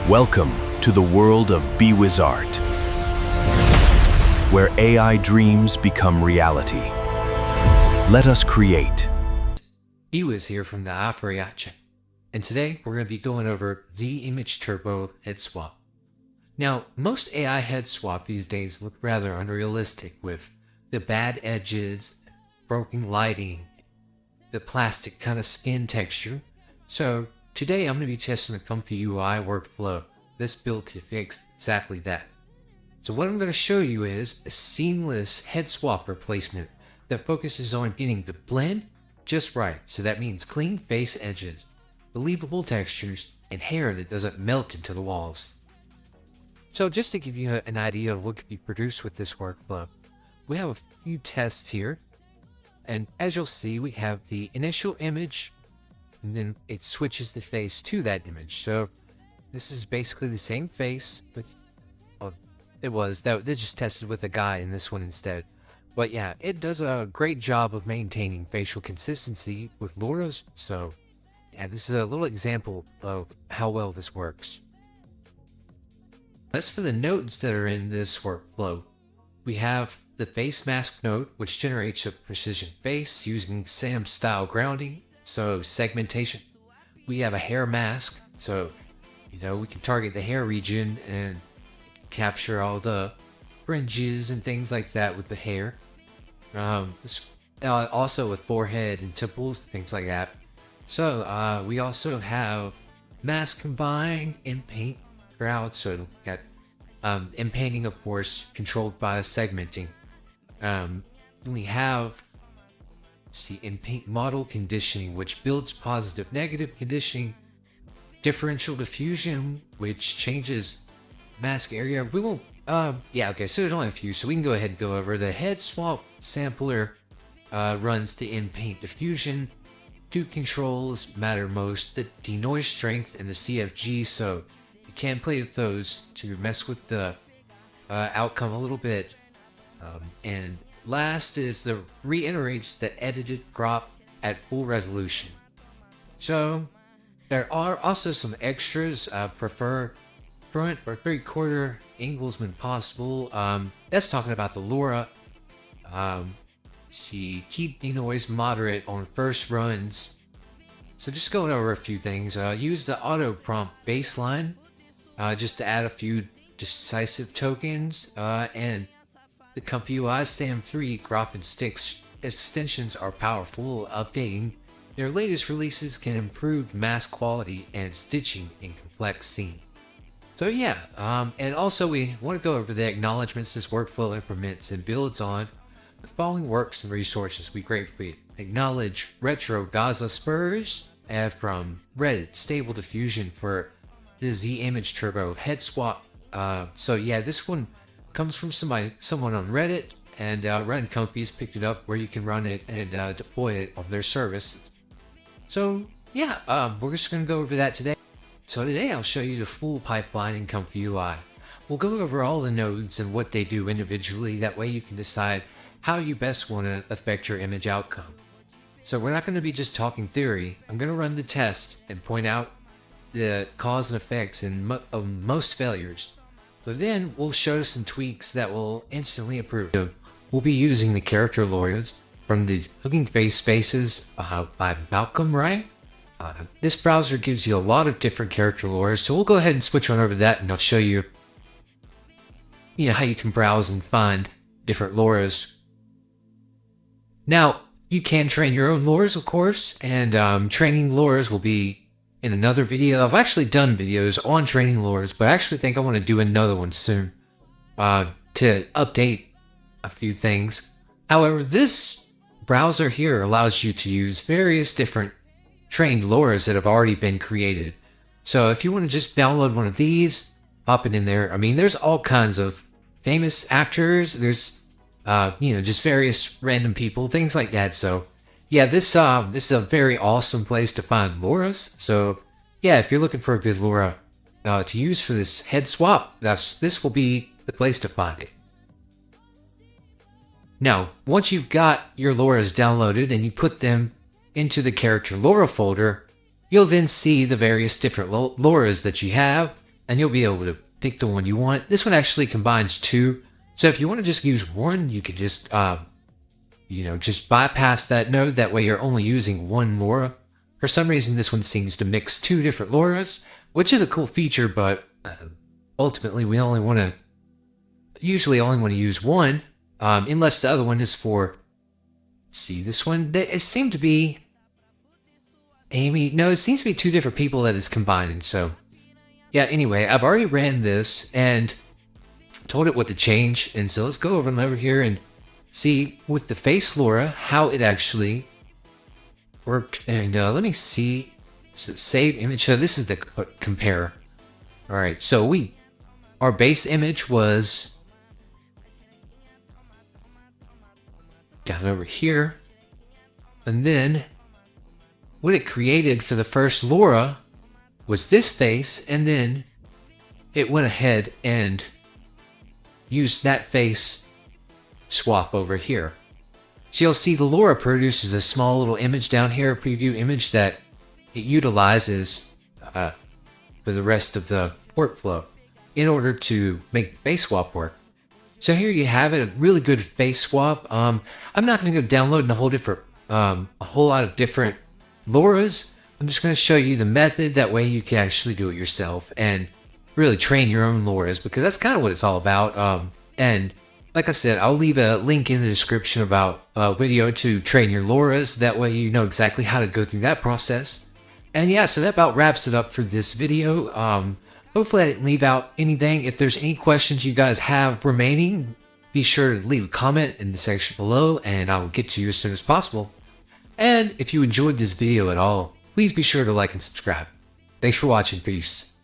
Welcome to the world of BWizArt, where AI dreams become reality. Let us create. BWiz here from the Hyper-Realism, and today we're going to be going over Z-Image Turbo Headswap. Now, most AI headswap these days look rather unrealistic with the bad edges, broken lighting, the plastic kind of skin texture. So today I'm going to be testing the ComfyUI Workflow, this built to fix exactly that. So what I'm going to show you is a seamless head swap replacement that focuses on getting the blend just right. So that means clean face edges, believable textures, and hair that doesn't melt into the walls. So just to give you an idea of what could be produced with this workflow, we have a few tests here. And as you'll see, we have the initial image, and then it switches the face to that image. So this is basically the same face with, they just tested with a guy in this one instead. But yeah, it does a great job of maintaining facial consistency with LoRAs. So yeah, this is a little example of how well this works. As for the nodes that are in this workflow, we have the face mask node, which generates a precision face using SAM style grounding, so segmentation. We have a hair mask, so we can target the hair region and capture all the fringes and things like that with the hair. Also with forehead and temples, things like that. So we also have mask combine and paint throughout. So we got and painting, of course, controlled by segmenting. We have in paint model conditioning, which builds positive negative conditioning, differential diffusion, which changes mask area. We won't so there's only a few, so we can go ahead and go over the head swap sampler. Runs the in-paint diffusion. Two controls matter most: the denoise strength and the CFG. So you can play with those to mess with the outcome a little bit. And last is the reiterates the edited crop at full resolution. So there are also some extras. Prefer front or 3/4 angles when possible. That's talking about the LoRA. Keep denoise moderate on first runs. So just going over a few things. Use the auto prompt baseline just to add a few decisive tokens. And the ComfyUI SAM3 crop and sticks extensions are powerful. Updating their latest releases can improve mask quality and stitching in complex scenes. So yeah, and also we want to go over the acknowledgements this workflow implements and builds on. The following works and resources we gratefully acknowledge: Retro Gaza Spurs, from Reddit, Stable Diffusion for the Z-Image Turbo Headswap. So yeah, this one comes from someone on Reddit, and Run Comfy's picked it up where you can run it and deploy it on their service. So yeah, we're just going to go over that today. So today I'll show you the full pipeline in ComfyUI. We'll go over all the nodes and what they do individually. That way you can decide how you best want to affect your image outcome. So we're not going to be just talking theory. I'm going to run the test and point out the cause and effects of most failures. So then we'll show some tweaks that will instantly improve. So we'll be using the character LoRAs from the Looking Face Spaces by Malcolm, right? This browser gives you a lot of different character LoRAs, so we'll go ahead and switch on over to that, and I'll show you, how you can browse and find different LoRAs. Now, you can train your own LoRAs, of course, and training LoRAs will be in another video. I've actually done videos on training LoRAs, but I actually think I want to do another one soon to update a few things. However, this browser here allows you to use various different trained LoRAs that have already been created. So if you want to just download one of these, pop it in there. I mean, there's all kinds of famous actors. There's just various random people, things like that. So yeah, this is a very awesome place to find LoRAs. So yeah, if you're looking for a good LoRA to use for this head swap, this will be the place to find it. Now, once you've got your LoRAs downloaded and you put them into the character LoRA folder, you'll then see the various different LoRAs that you have and you'll be able to pick the one you want. This one actually combines two. So if you want to just use one, you could just, just bypass that node. That way you're only using one LoRa. For some reason, this one seems to mix two different LoRas, which is a cool feature, but ultimately we usually only want to use one, unless the other one is for, see, this one, it seemed to be Amy. No, it seems to be two different people that it's combining. So yeah, anyway, I've already ran this and told it what to change. And so let's go over here and see with the face LoRa how it actually worked. And let me see. So save image. So this is the compare. All right. So our base image was down over here. And then what it created for the first LoRa was this face, and then it went ahead and used that face swap over here. So you'll see the LoRa produces a small little image down here, a preview image that it utilizes for the rest of the workflow in order to make the face swap work. So here you have it, a really good face swap. I'm not going to go download a whole lot of different LoRas. I'm just going to show you the method. That way you can actually do it yourself and really train your own LoRas, because that's kind of what it's all about. And like I said, I'll leave a link in the description about a video to train your LoRas. That way you know exactly how to go through that process. And yeah, so that about wraps it up for this video. Hopefully I didn't leave out anything. If there's any questions you guys have remaining, be sure to leave a comment in the section below and I will get to you as soon as possible. And if you enjoyed this video at all, please be sure to like and subscribe. Thanks for watching. Peace.